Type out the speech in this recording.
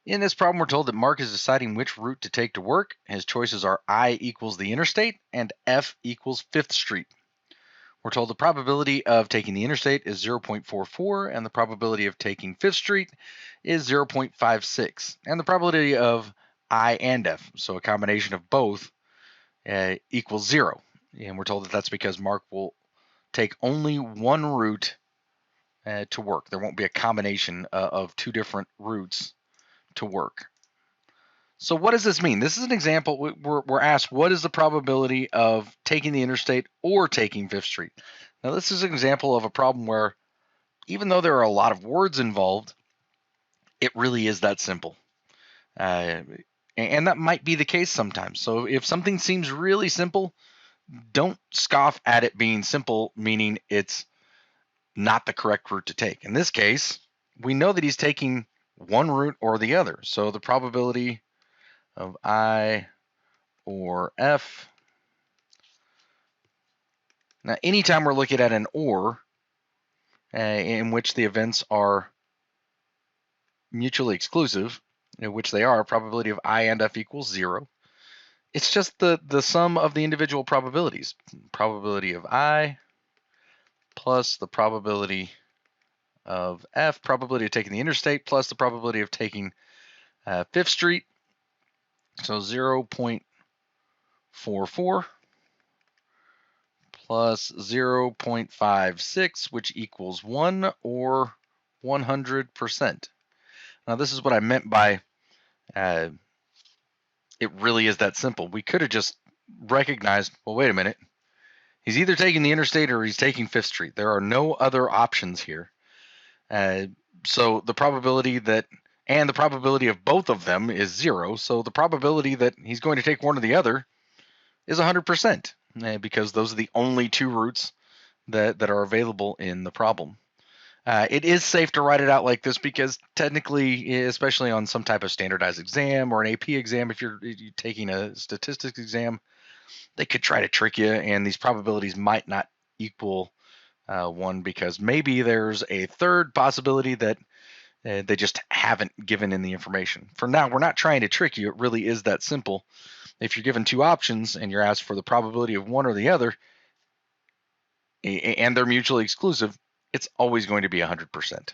In this problem, we're told that Mark is deciding which route to take to work. His choices are I equals the interstate and F equals 5th Street. We're told the probability of taking the interstate is 0.44 and the probability of taking 5th Street is 0.56. And the probability of I and F, so a combination of both, equals 0. And we're told that that's because Mark will take only one route to work. There won't be a combination of two different routes to work. So what does this mean? This is an example. We're asked, what is the probability of taking the interstate or taking 5th Street? Now, this is an example of a problem where even though there are a lot of words involved, it really is that simple. And that might be the case sometimes. So if something seems really simple, don't scoff at it being simple, meaning it's not the correct route to take. In this case, we know that he's taking one route or the other. So the probability of I or F. Now, anytime we're looking at an or, in which the events are mutually exclusive, in which they are, probability of I and F equals 0. It's just the sum of the individual probabilities. Probability of I plus the probability of F, probability of taking the interstate plus the probability of taking 5th Street. So 0.44 plus 0.56, which equals 1 or 100%. Now, this is what I meant by it really is that simple. We could have just recognized, well, wait a minute. He's either taking the interstate or he's taking 5th Street. There are no other options here. So the probability that, and the probability of both of them is 0. So the probability that he's going to take one or the other is 100%, because those are the only two routes that are available in the problem. It is safe to write it out like this because technically, especially on some type of standardized exam or an AP exam, if you're taking a statistics exam, they could try to trick you, and these probabilities might not equal 1 because maybe there's a third possibility that they just haven't given in the information. For now, we're not trying to trick you. It really is that simple. If you're given two options and you're asked for the probability of one or the other, and they're mutually exclusive, it's always going to be 100%.